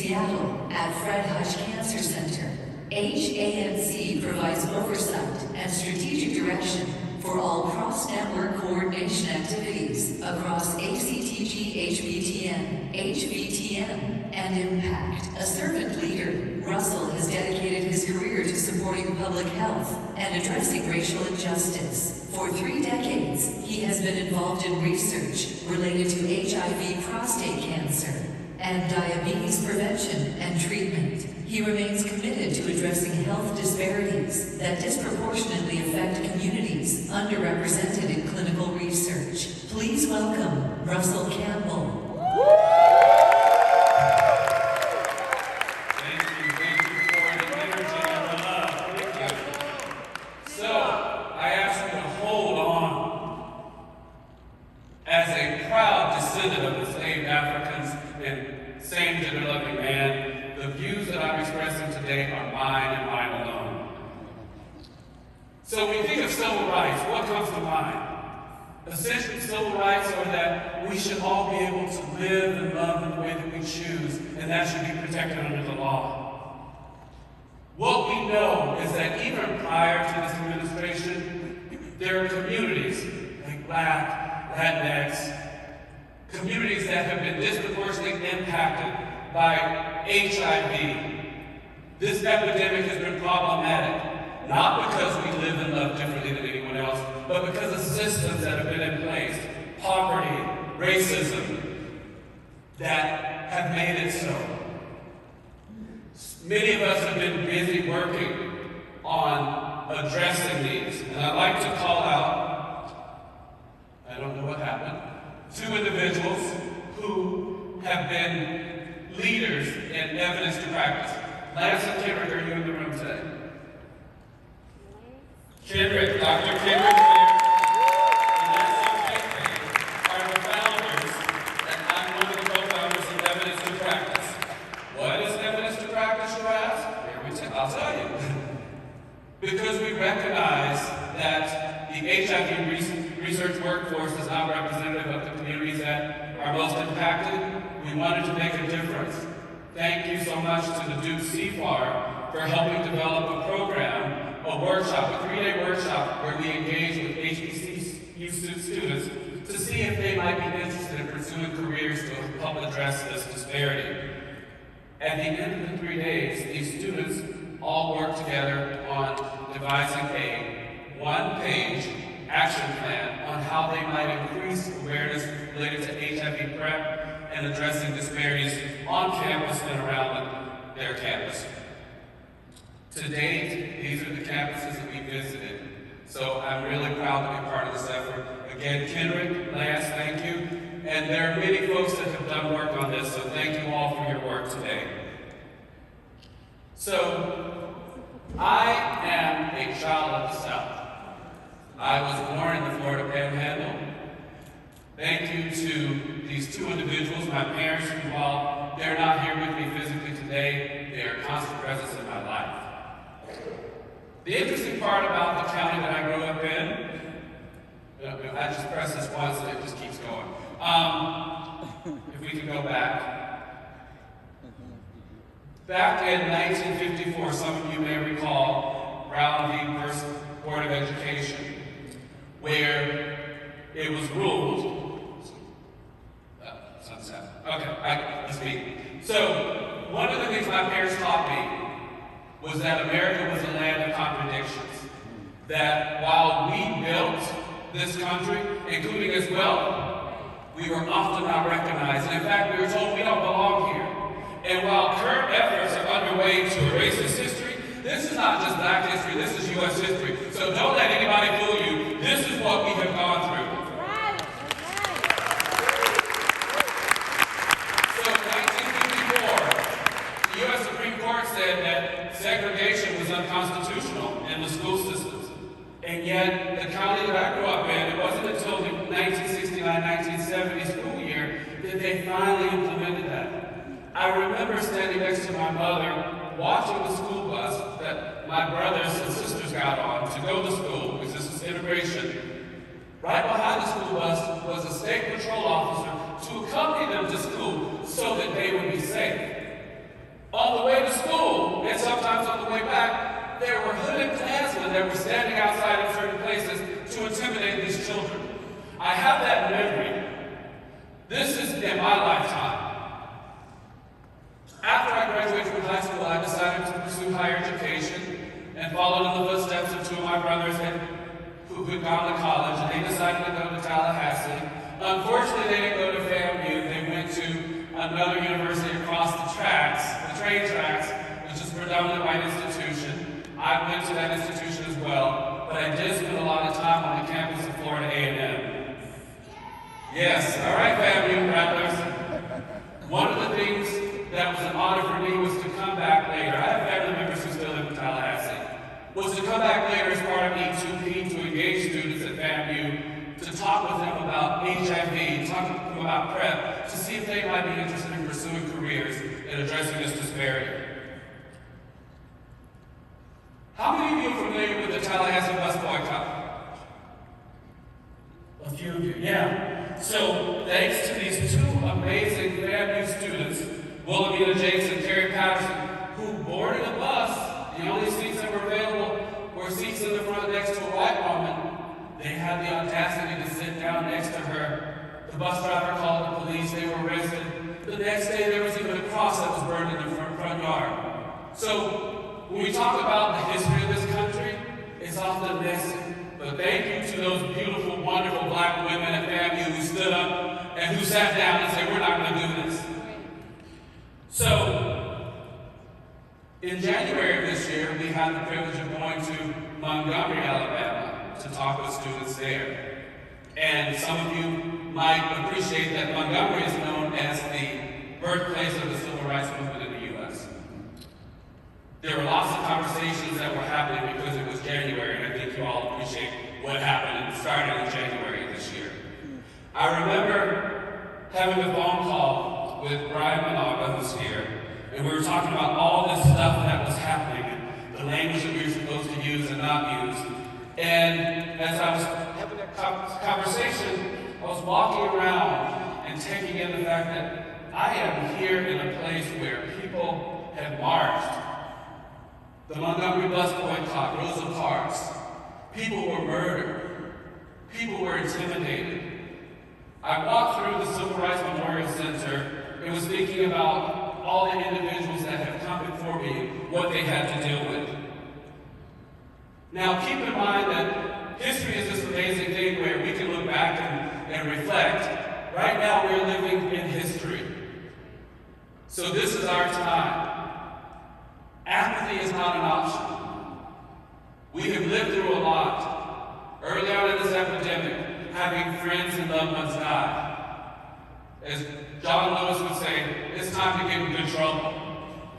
Seattle at Fred Hutch Cancer Center. HANC provides oversight and strategic direction for all cross-network coordination activities across ACTG, HVTM, and Impact. A servant leader, Russell has dedicated his career to supporting public health and addressing racial injustice. For 3 decades, he has been involved in research related to HIV prostate cancer and diabetes prevention and treatment. He remains committed to addressing health disparities that disproportionately affect communities underrepresented in clinical research. Please welcome Russell Campbell. Thank you for the energy and the love. Thank you. So, I ask you to hold on. As a proud descendant of enslaved Africans and same-gender loving man, the views that I'm expressing today are mine and mine alone. So when we think of civil rights, what comes to mind? Essentially, civil rights are that we should all be able to live and love in the way that we choose, and that should be protected under the law. What we know is that even prior to this administration, there are communities like Black, Latinx, communities that have been disproportionately impacted by HIV. This epidemic has been problematic, not because we live and love differently than anyone else, but because of systems that have been in place, poverty, racism, that have made it so. Many of us have been busy working on addressing these, and I'd like to call out, I don't know what happened, 2 individuals who have been leaders in evidence to practice. Lance and Kendrick, are you in the room today? Kendrick, Dr. Kendrick and Lance are the founders, and I'm one of the co-founders of Evidence to Practice. What is evidence to practice, you ask? I'll tell you. Because we recognize that the HIV research workforce is not representative of the communities that are most impacted, we wanted to make a difference. Thank you so much to the Duke CFAR for helping develop a program, a workshop, a 3-day workshop where we engage with HBCU students to see if they might be interested in pursuing careers to help address this disparity. At the end of the 3 days, these students all worked together on devising a 1-page action plan on how they might increase awareness related to HIV PrEP and addressing disparities on campus and around their campus. To date, these are the campuses that we visited, so I'm really proud to be part of this effort. Again, Kendrick, Lance, thank you. And there are many folks that have done work on this, so thank you all for your work today. So, I am a child of the South. I was born in the Florida Panhandle. Thank you to these 2 individuals, my parents, who, while they're not here with me physically today, they are constant presence in my life. The interesting part about the county that I grew up in, I just press this once and it just keeps going. If we can go back. Back in 1954, some of you may recall Brown v. First Board of Education, where it was ruled. Sunset. Okay, let's speak. So, one of the things my parents taught me was that America was a land of contradictions. That while we built this country, including as well, we were often not recognized. And in fact, we were told we don't belong here. And while current efforts are underway to erase this history, this is not just Black history, this is U.S. history. So don't let anybody fool you. This is what we have gone through. So in 1954, the U.S. Supreme Court said that segregation was unconstitutional in the school systems. And yet, the county that I grew up in, it wasn't until the 1969-1970 school year that they finally implemented that. I remember standing next to my mother, watching the school bus that my brothers and sisters got on to go to school, because this is integration. Right behind the school bus was a state patrol officer to accompany them to school so that they would be safe. limited Klansmen that were standing outside of certain places to intimidate these children. I have that memory. This is in my lifetime. After I graduated from high school, I decided to pursue higher education and followed in the footsteps of two of my brothers who had gone to college, and they decided to go to Tallahassee. Unfortunately, they didn't go to FAMU. They went to another university across the tracks, the train tracks, which is a predominantly white institution. I went to that institution as well, but I did spend a lot of time on the campus of Florida A&M. Yes, all right, FAMU rattlers. One of the things that was an honor for me was to come back later. I have family members who still live in Tallahassee. Was to come back later as part of E2P to engage students at FAMU, to talk with them about HIV, talk with them about PrEP, to see if they might be interested in pursuing careers and addressing this disparity. How many of you are familiar with the Tallahassee bus boycott? A few of you, yeah. So thanks to these two amazing FAMU students, Wilhelmina Jakes and Terry Patterson, who boarded a bus, the only seats that were available were seats in the front next to a white woman. They had the audacity to sit down next to her. The bus driver called the police, they were arrested. The next day there was even a cross that was burned in the front yard. So when we talk about the history of this country, it's often messy. But thank you to those beautiful, wonderful black women at FAMU who stood up and who sat down and said, we're not going to do this. So, in January of this year, we had the privilege of going to Montgomery, Alabama, to talk with students there. And some of you might appreciate that Montgomery is known as the birthplace of the civil rights movement in the U.S. There were lots of conversations that were happening because it was January, and I think you all appreciate what happened and started in January of this year. I remember having a phone call with Brian Managa, who's here, and we were talking about all this stuff that was happening, and the language that we were supposed to use and not use. And as I was having that conversation, I was walking around and taking in the fact that I am here in a place where people have marched. The Montgomery bus boycott, Rosa Parks. People were murdered. People were intimidated. I walked through the Civil Rights Memorial Center and was thinking about all the individuals that have come before me, what they had to deal with. Now keep in mind that history is this amazing thing where we can look back and reflect. Right now we're living in history. So this is our time. Apathy is not an option. We have lived through a lot. Early on in this epidemic, having friends and loved ones die. As John Lewis would say, it's time to get in good trouble.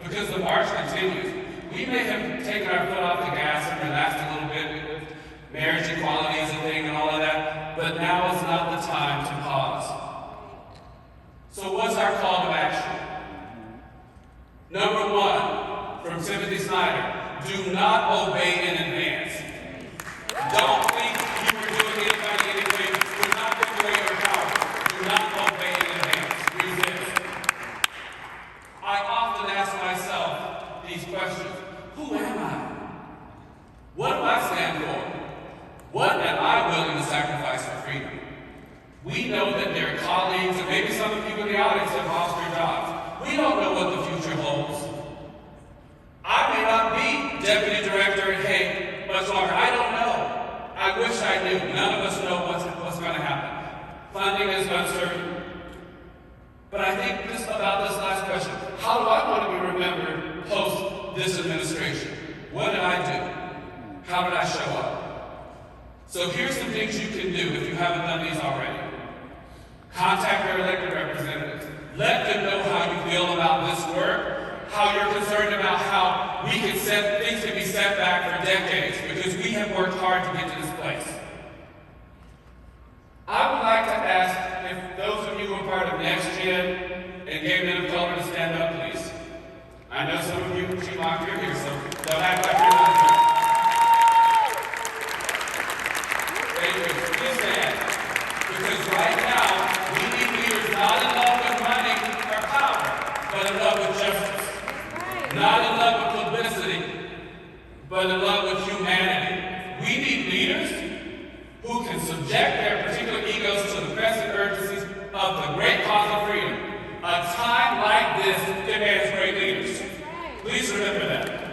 Because the march continues. We may have taken our foot off the gas and relaxed a little bit with marriage equality as a thing and all of that, but now is not the time to pause. So what's our call to action? Number one, from Timothy Snyder, do not obey in advance. Don't think you were doing anybody anything. Do not take away your power. Do not obey in advance. Resist. I often ask myself these questions. Who am I? What do I stand for? What am I willing to sacrifice for freedom? We know that there are colleagues, and maybe some of you in the audience have lost their jobs. We don't know what the future holds. I may not be Deputy Director at HANC much longer. I don't know. I wish I knew. None of us know what's going to happen. Funding is uncertain. But I think about this last question. How do I want to be remembered post this administration? What did I do? How did I show up? So here's some things you can do if you haven't done these already. Contact your elected representatives. Let them know how you feel about this work, how you're concerned about how things can be set back for decades, because we have worked hard to get to this place. I would like to ask if those of you who are part of Next Gen and Gay Men of Color to stand up, please. I know some of you, Chimok, you're here, so don't act like you're not here. Thank you. Please stand. Because right now, we need leaders not in love with money or power, but in love with justice. Not in love with publicity, but in love with humanity. subject their particular egos to the pressing urgencies of the great cause of freedom. A time like this demands great leaders. Please remember that.